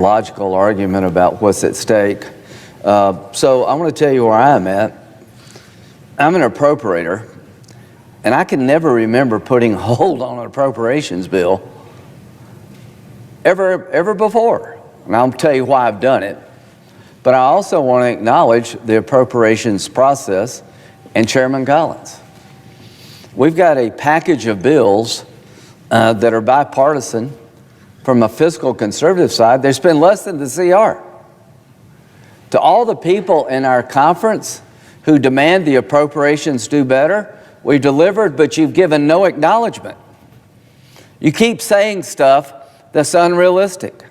Logical argument about what's at stake. So I want to tell you where I'm at. I'm an appropriator, and I can never remember putting a hold on an appropriations bill ever before. And I'll tell you why I've done it. But I also want to acknowledge the appropriations process and Chairman Collins. We've got a package of bills that are bipartisan. From a fiscal conservative side, they spend less than the CR. To all the people in our conference who demand the appropriations do better, we delivered, but you've given no acknowledgement. You keep saying stuff that's unrealistic.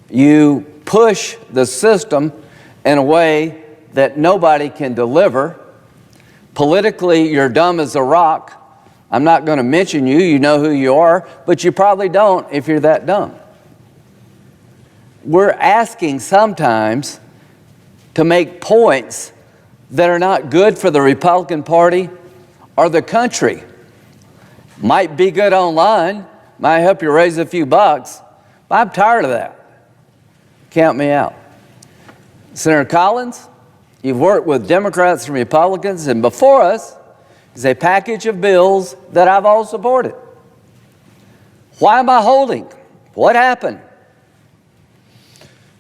You push the system in a way that nobody can deliver. Politically, you're dumb as a rock. I'm not going to mention you, you know who you are, but you probably don't if you're that dumb. We're asking sometimes to make points that are not good for the Republican Party or the country. Might be good online, might help you raise a few bucks, but I'm tired of that. Count me out. Senator Collins, you've worked with Democrats and Republicans, and before us is a package of bills that I've all supported. Why am I holding? What happened?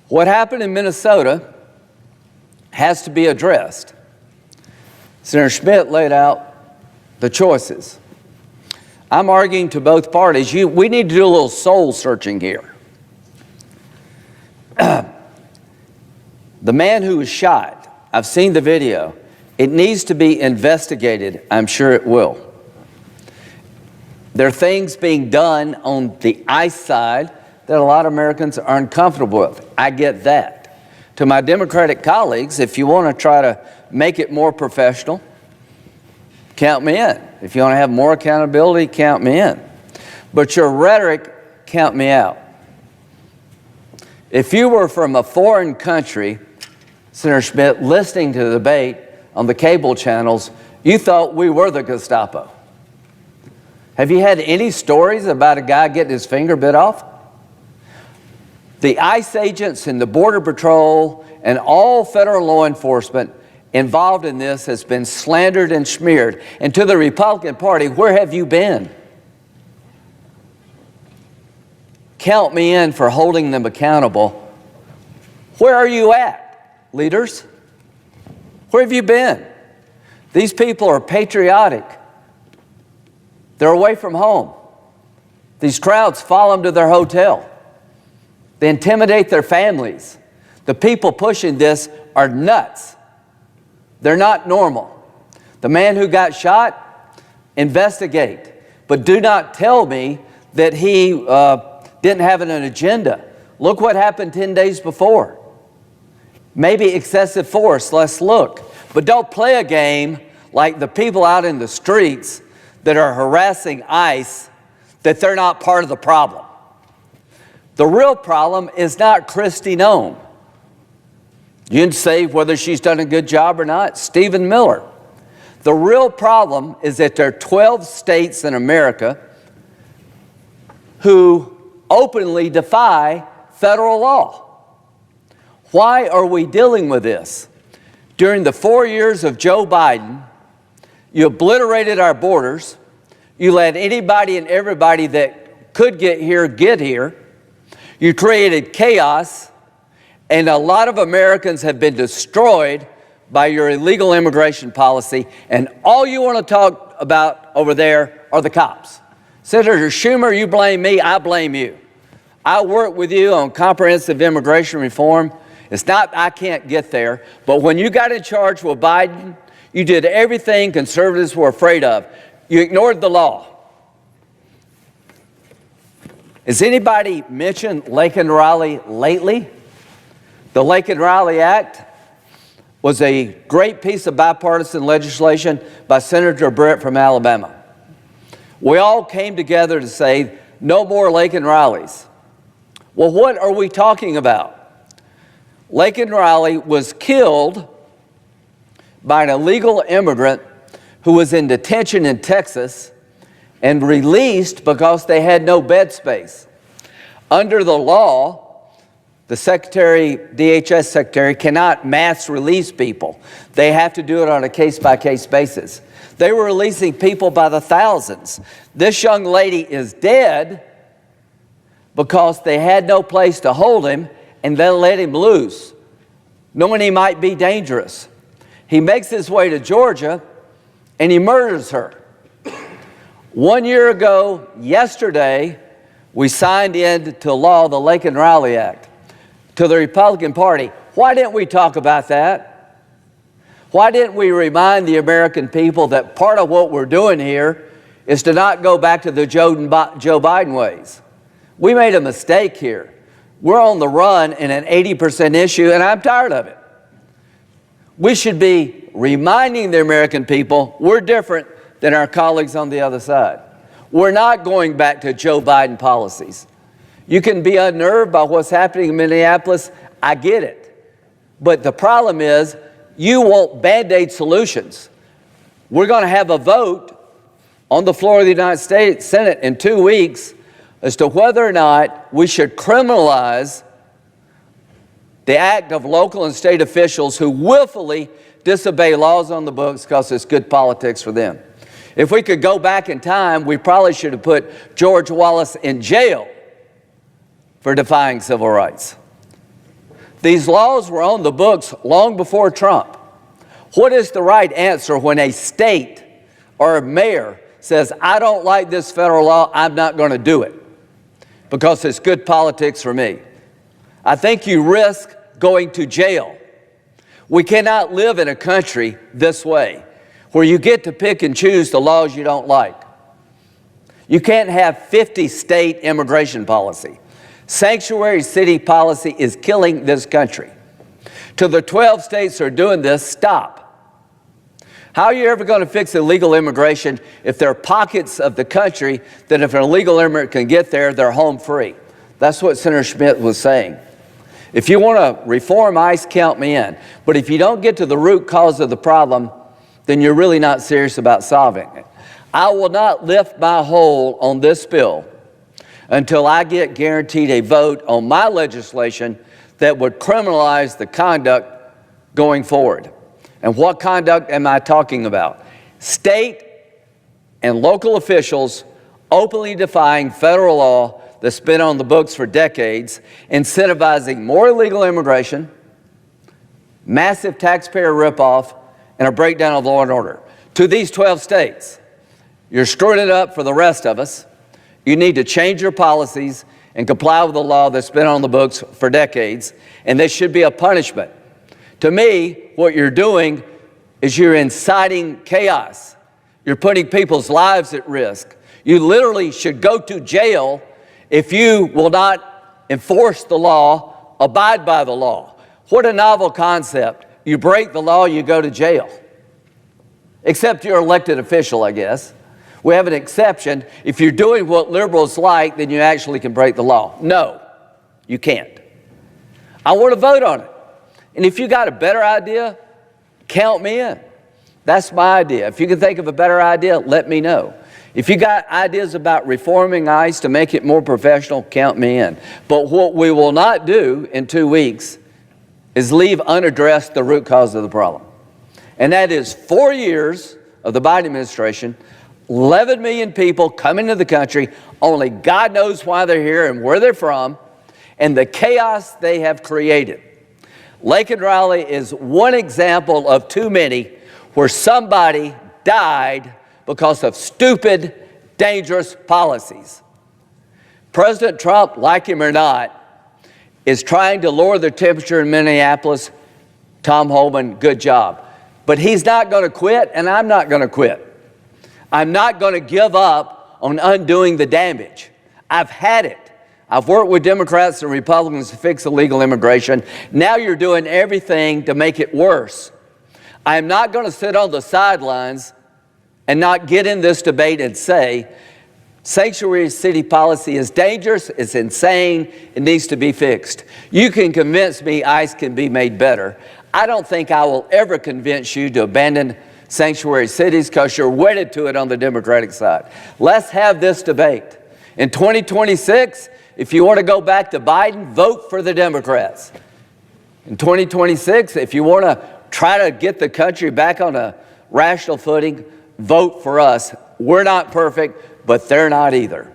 What happened in Minnesota has to be addressed. Senator Schmidt laid out the choices. I'm arguing to both parties. We need to do a little soul searching here. The man who was shot, I've seen the video. It needs to be investigated. I'm sure it will. There are things being done on the ICE side that a lot of Americans are uncomfortable with. I get that. To my Democratic colleagues, if you want to try to make it more professional, count me in. If you want to have more accountability, count me in. But your rhetoric, count me out. If you were from a foreign country, Senator Schmidt, listening to the debate on the cable channels, you thought we were the Gestapo. Have you had any stories about a guy getting his finger bit off? The ICE agents and the Border Patrol and all federal law enforcement involved in this has been slandered and smeared. And to the Republican Party, where have you been? Count me in for holding them accountable. Where are you at, leaders? Where have you been? These people are patriotic. They're away from home. These crowds follow them to their hotel. They intimidate their families. The people pushing this are nuts. They're not normal. The man who got shot, investigate. But do not tell me that he didn't have an agenda. Look what happened 10 days before. Maybe excessive force, let's look. But don't play a game like the people out in the streets that are harassing ICE, that they're not part of the problem. The real problem is not Kristi Noem. You can say whether she's done a good job or not, Stephen Miller. The real problem is that there are 12 states in America who openly defy federal law. Why are we dealing with this? During the 4 years of Joe Biden, you obliterated our borders. You let anybody and everybody that could get here. You created chaos, and a lot of Americans have been destroyed by your illegal immigration policy, and all you want to talk about over there are the cops. Senator Schumer, you blame me, I blame you. I work with you on comprehensive immigration reform. It's not I can't get there, but when you got in charge with Biden, you did everything conservatives were afraid of. You ignored the law. Has anybody mentioned Laken Riley lately? The Laken Riley Act was a great piece of bipartisan legislation by Senator Britt from Alabama. We all came together to say, no more Laken Rileys. Well, what are we talking about? Laken Riley was killed by an illegal immigrant who was in detention in Texas and released because they had no bed space. Under the law, the DHS secretary cannot mass release people. They have to do it on a case-by-case basis. They were releasing people by the thousands. This young lady is dead because they had no place to hold him and they let him loose, knowing he might be dangerous. He makes his way to Georgia and he murders her. 1 year ago, yesterday, we signed into law the Lincoln-Riley Act to the Republican Party. Why didn't we talk about that? Why didn't we remind the American people that part of what we're doing here is to not go back to the Joe Biden ways? We made a mistake here. We're on the run in an 80% issue, and I'm tired of it. We should be reminding the American people we're different than our colleagues on the other side. We're not going back to Joe Biden policies. You can be unnerved by what's happening in Minneapolis. I get it. But the problem is you want Band-Aid solutions. We're going to have a vote on the floor of the United States Senate in 2 weeks as to whether or not we should criminalize the act of local and state officials who willfully disobey laws on the books because it's good politics for them. If we could go back in time, we probably should have put George Wallace in jail for defying civil rights. These laws were on the books long before Trump. What is the right answer when a state or a mayor says, I don't like this federal law, I'm not going to do it because it's good politics for me? I think you risk going to jail. We cannot live in a country this way, where you get to pick and choose the laws you don't like. You can't have 50 state immigration policy. Sanctuary city policy is killing this country. To the 12 states that are doing this, stop. How are you ever going to fix illegal immigration if there are pockets of the country that if an illegal immigrant can get there, they're home free? That's what Senator Schmidt was saying. If you want to reform ICE, count me in. But if you don't get to the root cause of the problem, then you're really not serious about solving it. I will not lift my hold on this bill until I get guaranteed a vote on my legislation that would criminalize the conduct going forward. And what conduct am I talking about? State and local officials openly defying federal law that's been on the books for decades, incentivizing more illegal immigration, massive taxpayer ripoff, and a breakdown of law and order. To these 12 states, you're screwing it up for the rest of us. You need to change your policies and comply with the law that's been on the books for decades, and this should be a punishment. To me, what you're doing is you're inciting chaos. You're putting people's lives at risk. You literally should go to jail if you will not enforce the law, abide by the law. What a novel concept. You break the law, you go to jail. Except you're an elected official, I guess. We have an exception. If you're doing what liberals like, then you actually can break the law. No, you can't. I want to vote on it. And if you got a better idea, count me in. That's my idea. If you can think of a better idea, let me know. If you got ideas about reforming ICE to make it more professional, count me in. But what we will not do in 2 weeks is leave unaddressed the root cause of the problem. And that is 4 years of the Biden administration, 11 million people coming to the country, only God knows why they're here and where they're from, and the chaos they have created. Lincoln-Riley is one example of too many where somebody died because of stupid, dangerous policies. President Trump, like him or not, is trying to lower the temperature in Minneapolis. Tom Homan, good job. But he's not going to quit, and I'm not going to quit. I'm not going to give up on undoing the damage. I've had it. I've worked with Democrats and Republicans to fix illegal immigration. Now you're doing everything to make it worse. I'm not going to sit on the sidelines and not get in this debate and say, sanctuary city policy is dangerous, it's insane, it needs to be fixed. You can convince me ICE can be made better. I don't think I will ever convince you to abandon sanctuary cities because you're wedded to it on the Democratic side. Let's have this debate. In 2026, If you want to go back to Biden, vote for the Democrats. In 2026, if you want to try to get the country back on a rational footing, vote for us. We're not perfect, but they're not either.